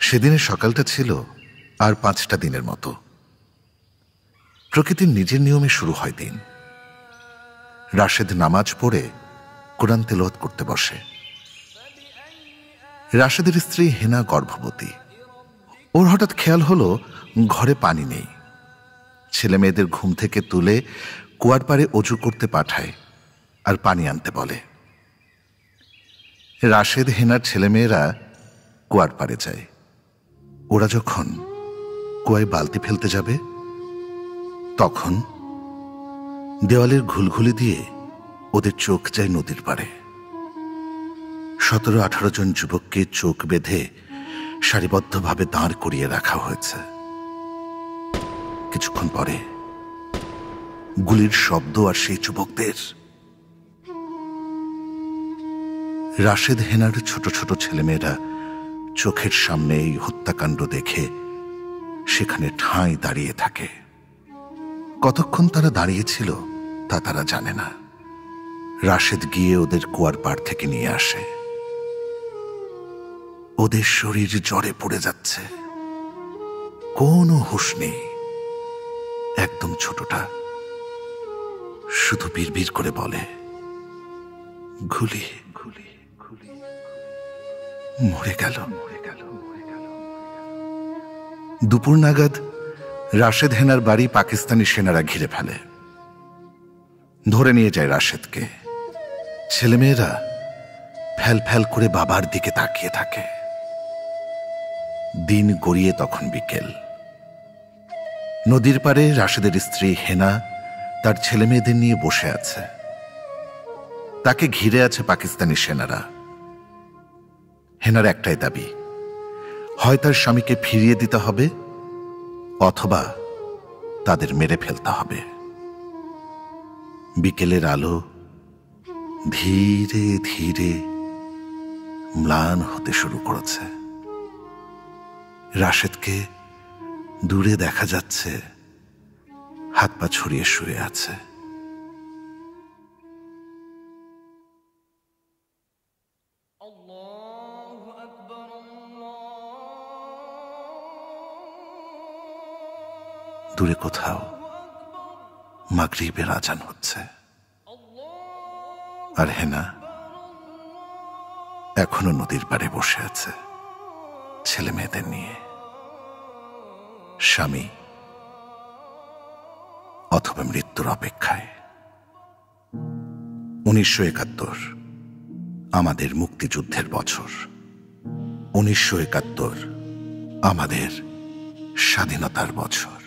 সেদিনের সকালটা ছিল আর 5টা দিনের মতো। প্রকৃতির নিজের নিয়মে শুরু হয় দিন। রাশেদ নামাজ পড়ে কোরআন তেলাওয়াত করতে বসে। রাশেদের স্ত্রী হেনা গর্ভবতী। ওর হঠাৎ খেয়াল হলো ঘরে পানি নেই। ছেলে মেয়েদের ঘুম থেকে তুলে কুয়ার পাড়ে অজু করতে পাঠায় আর পানি আনতে বলে। রাশেদ হেনার ছেলেমেয়েরা কুয়ার পাড়ে যায়। ওরা যখন কুয়ায় বালতি ফেলতে যাবে তখন দেওয়ালের ঘুলঘুলি দিয়ে ওদের চোখ যায় নদীর পাড়ে। 17-18 জন যুবককে চোখ বেঁধে সারিবদ্ধভাবে দাঁড় করিয়ে রাখা হয়েছে। কিছুক্ষণ পরে গুলির শব্দ আর সেই যুবকদের। রাশেদ হেনার ছোট ছোট ছেলেমেয়েরা চোখের সামনে এই হত্যাকাণ্ড দেখে সেখানে ঠাঁই দাঁড়িয়ে থাকে। কতক্ষণ তারা দাঁড়িয়েছিল তা তারা জানে না। রাশেদ গিয়ে ওদের কুয়ার পাড় থেকে নিয়ে আসে। ওদের শরীর জ্বরে পড়ে যাচ্ছে, কোনো হুঁশ নেই। একদম ছোটটা শুধু বিড়বিড় করে বলে, গুলি গুলি গুলি, মরে গেল মরে গেল মরে গেল। দুপুর নাগাদ রাশেদ হেনার বাড়ি পাকিস্তানি সেনারা ঘিরে ফেলে। ধরে নিয়ে যায় রাশেদকে। ছেলেমেয়েরা ফ্যাল ফ্যাল করে বাবার দিকে তাকিয়ে থাকে। দিন গড়িয়ে তখন বিকেল। নদীর পাড়ে রাশেদের স্ত্রী হেনা তার ছেলে মেয়েদের নিয়ে বসে আছে। তাকে ঘিরে আছে পাকিস্তানি সেনারা। হেনার একটাই দাবি, হয় তার স্বামীকে ফিরিয়ে দিতে হবে অথবা তাদের মেরে ফেলতে হবে। বিকেলের আলো ধীরে ধীরে ম্লান হতে শুরু করেছে। রাশেদকে দূরে দেখা যাচ্ছে, হাত পা ছড়িয়ে শুয়ে আছে। দূরে কোথাও মাগরিবের আজান হচ্ছে। আর হেনা এখনো নদীর পাড়ে বসে আছে ছেলে মেয়েদের নিয়ে। স্বামী অথবা মৃত্যুর অপেক্ষায়। 1971 আমাদের মুক্তিযুদ্ধের বছর। 1971 আমাদের স্বাধীনতার বছর।